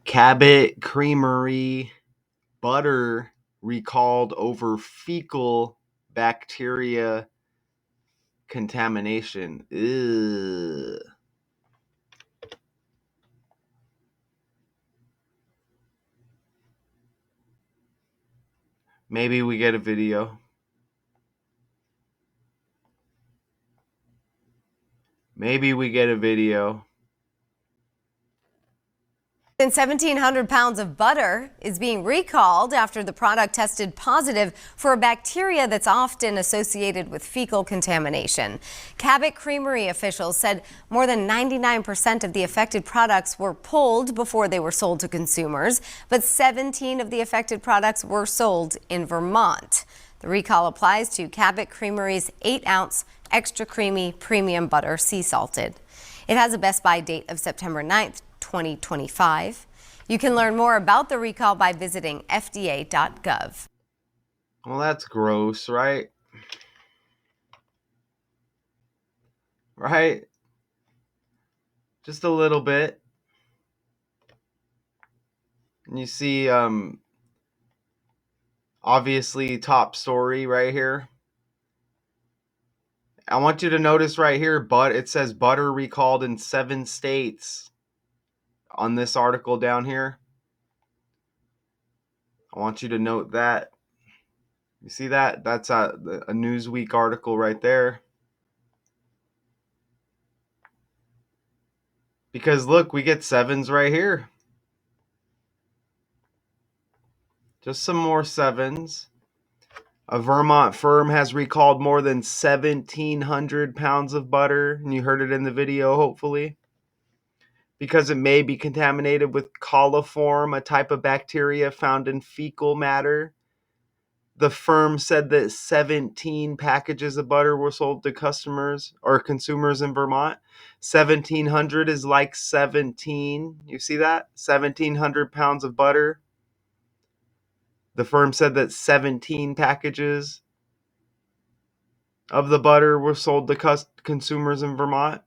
Cabot Creamery butter recalled over fecal bacteria contamination. Ugh. Maybe we get a video. Maybe we get a video. And 1,700 pounds of butter is being recalled after the product tested positive for a bacteria that's often associated with fecal contamination. Cabot Creamery officials said more than 99% of the affected products were pulled before they were sold to consumers, but 17 of the affected products were sold in Vermont. The recall applies to Cabot Creamery's 8-ounce extra creamy premium butter, sea salted. It has a best buy date of September 9th. 2025. You can learn more about the recall by visiting fda.gov. Well, that's gross, right? Right? Just a little bit. And you see, obviously, top story right here. I want you to notice right here, but it says butter recalled in 7 states on this article down here. I want you to note that. You see that? That's a Newsweek article right there. Because look, we get 7s right here. Just some more 7s. A Vermont firm has recalled more than 1,700 pounds of butter, and you heard it in the video, hopefully, because it may be contaminated with Coliform, a type of bacteria found in fecal matter. The firm said that 17 packages of butter were sold to customers or consumers in Vermont. 1,700 is like 17. You see that? 1,700 pounds of butter. The firm said that 17 packages of the butter were sold to consumers in Vermont.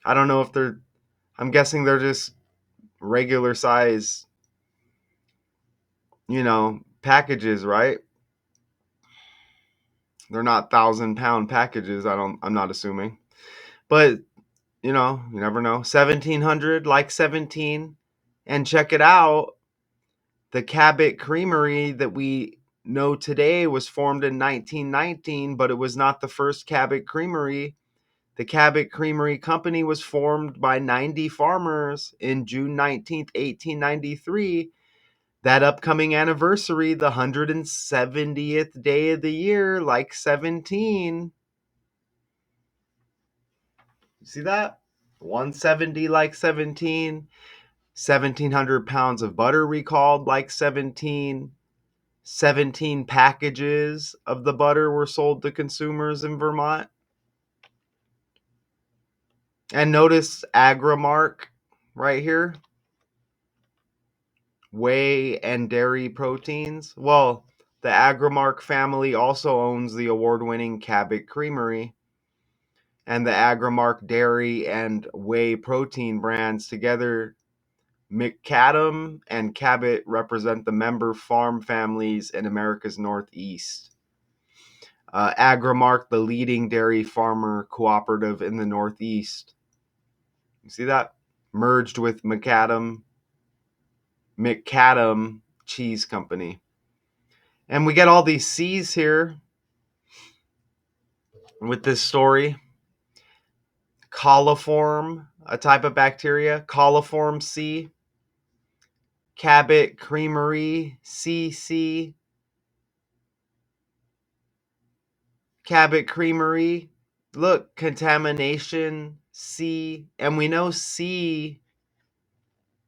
I don't know if I'm guessing they're just regular size, packages, right? They're not 1,000-pound packages. I'm not assuming. But, you never know. 1,700, like 17. And check it out. The Cabot Creamery that we know today was formed in 1919, but it was not the first Cabot Creamery. The Cabot Creamery Company was formed by 90 farmers in June 19th, 1893. That upcoming anniversary, the 170th day of the year, like 17. See that? 170 like 17. 1,700 pounds of butter recalled like 17. 17 packages of the butter were sold to consumers in Vermont. And notice Agri-Mark right here. Whey and dairy proteins. Well, the Agri-Mark family also owns the award-winning Cabot Creamery. And the Agri-Mark dairy and whey protein brands together, McAdam and Cabot, represent the member farm families in America's Northeast. Agri-Mark, the leading dairy farmer cooperative in the Northeast. You see that? Merged with McAdam Cheese Company. And we get all these C's here with this story. Coliform, a type of bacteria. Coliform C. Cabot Creamery CC. Cabot Creamery. Look, contamination C. And we know C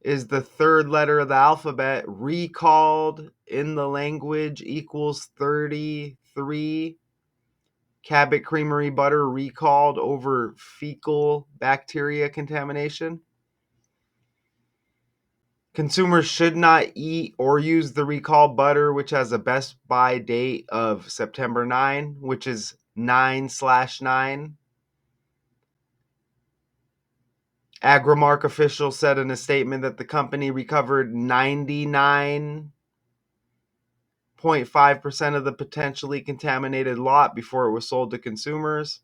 is the third letter of the alphabet. Recalled in the language equals 33. Cabot Creamery butter recalled over fecal bacteria contamination. Consumers should not eat or use the recalled butter, which has a best buy date of September 9, which is 9/9. Agri-Mark officials said in a statement that the company recovered 99.5% of the potentially contaminated lot before it was sold to consumers.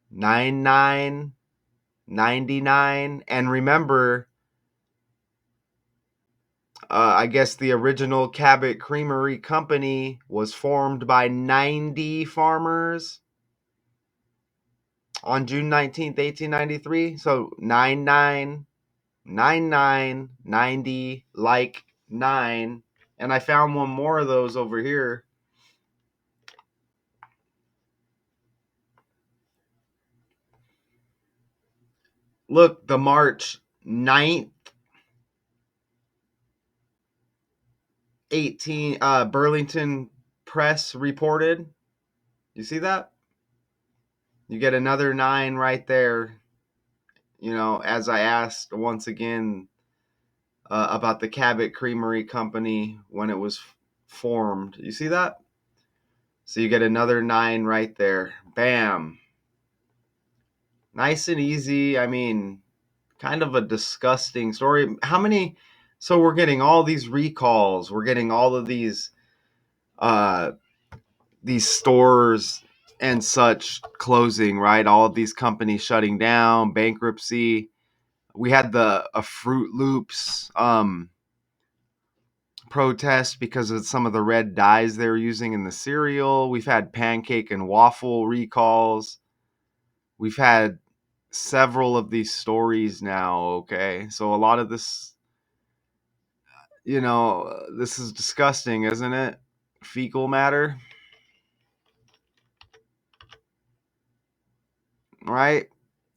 99, 99. And remember, I guess the original Cabot Creamery company was formed by 90 farmers on June 19th, 1893. So 99, like 9. And I found one more of those over here. Look, the March 9th, Burlington Press reported. You see that? You get another 9 right there. You know, as I asked once again about the Cabot Creamery company when it was formed. You see that? So you get another 9 right there. Bam. Nice and easy. I mean, kind of a disgusting story. How many? So we're getting all these recalls. We're getting all of these stores and such closing, right? All of these companies shutting down, bankruptcy. We had a Fruit Loops protest because of some of the red dyes they were using in the cereal. We've had pancake and waffle recalls. We've had several of these stories now, okay? So a lot of this, this is disgusting, isn't it? Fecal matter, right?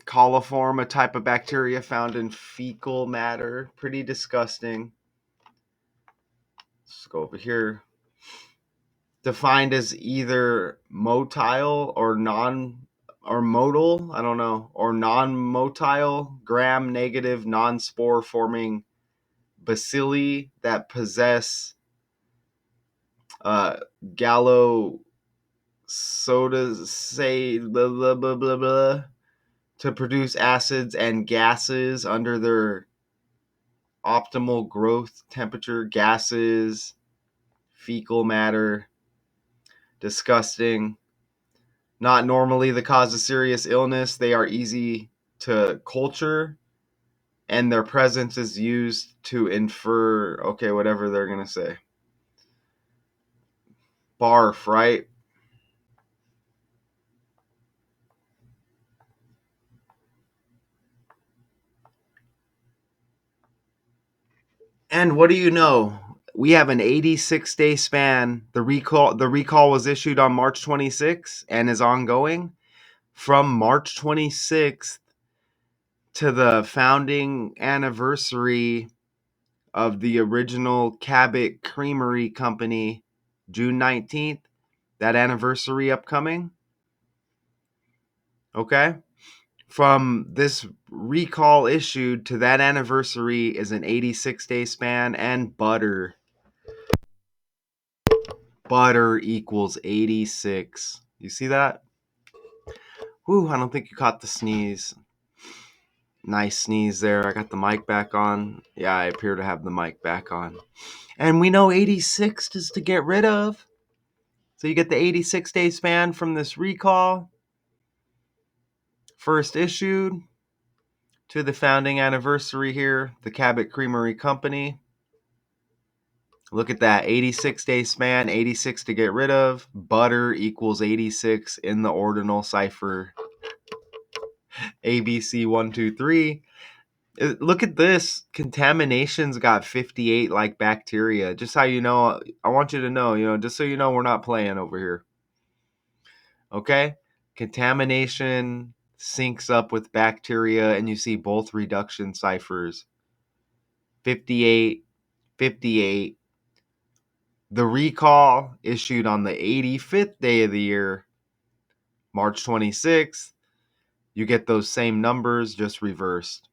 Coliform, a type of bacteria found in fecal matter. Pretty disgusting. Let's go over here. Defined as either motile or modal, I don't know, or non-motile, gram-negative, non-spore forming bacilli that possess gallo sodas, say blah, blah, blah, blah, blah, to produce acids and gases under their optimal growth temperature. Gases, fecal matter, disgusting. Not normally the cause of serious illness. They are easy to culture, and their presence is used to infer, okay, whatever they're going to say. Barf, right? And what do you know? We have an 86-day span. The recall was issued on March 26th and is ongoing. From March 26th to the founding anniversary of the original Cabot Creamery Company, June 19th, that anniversary upcoming. Okay? From this recall issued to that anniversary is an 86-day span, and butter equals 86. You see that? Whew, I don't think you caught the sneeze. Nice sneeze there. I got the mic back on. Yeah, I appear to have the mic back on. And we know 86 is to get rid of. So you get the 86-day span from this recall. First issued to the founding anniversary here, the Cabot Creamery Company. Look at that, 86-day span, 86 to get rid of. Butter equals 86 in the ordinal cipher. ABC 123. Look at this. Contamination's got 58 like bacteria. Just how you know, I want you to know, just so you know, we're not playing over here. Okay? Contamination syncs up with bacteria, and you see both reduction ciphers. 58, 58. The recall issued on the 85th day of the year, March 26th. You get those same numbers, just reversed.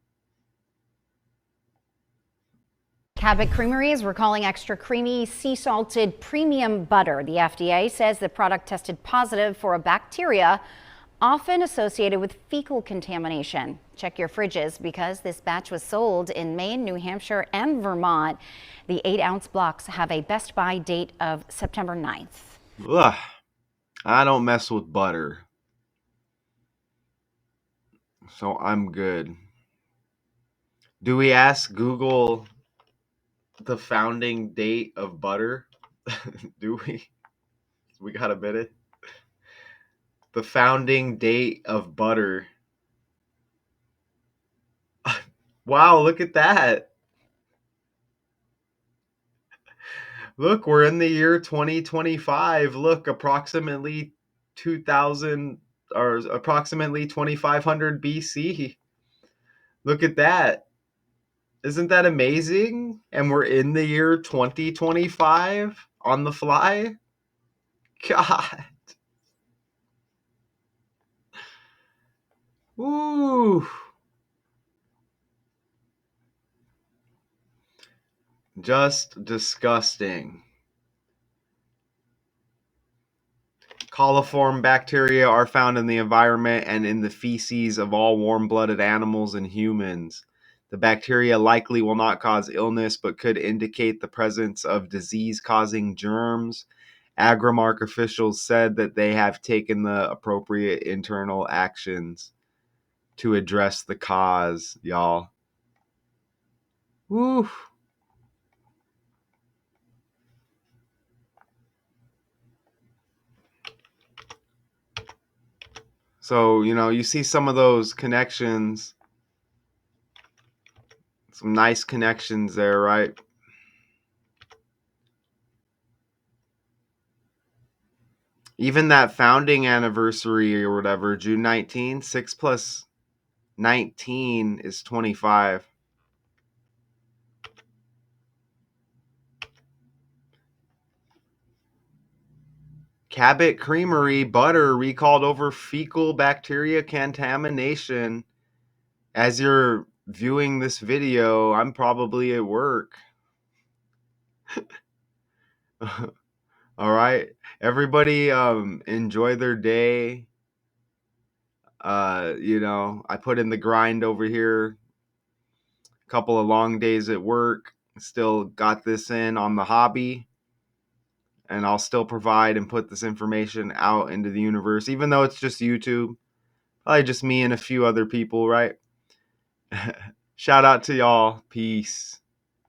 Cabot Creamery is recalling extra creamy, sea-salted premium butter. The FDA says the product tested positive for a bacteria often associated with fecal contamination. Check your fridges because this batch was sold in Maine, New Hampshire, and Vermont. The 8-ounce blocks have a best by date of September 9th. Ugh, I don't mess with butter, so I'm good. Do we ask Google the founding date of butter? Do we? We got a minute? The founding date of butter. Wow, look at that. Look, we're in the year 2025. Look, approximately 2000 or approximately 2500 BC. Look at that. Isn't that amazing? And we're in the year 2025 on the fly? God. Ooh. Just disgusting. Coliform bacteria are found in the environment and in the feces of all warm-blooded animals and humans. The bacteria likely will not cause illness, but could indicate the presence of disease-causing germs. Agri-Mark officials said that they have taken the appropriate internal actions to address the cause, y'all. Woo. So, you see some of those connections, some nice connections there, right? Even that founding anniversary or whatever, June 19, 6 plus 19 is 25. Cabot Creamery butter recalled over fecal bacteria contamination. As you're viewing this video, I'm probably at work. All right. Everybody enjoy their day. I put in the grind over here. A couple of long days at work. Still got this in on the hobby. And I'll still provide and put this information out into the universe, even though it's just YouTube. Probably just me and a few other people, right? Shout out to y'all. Peace.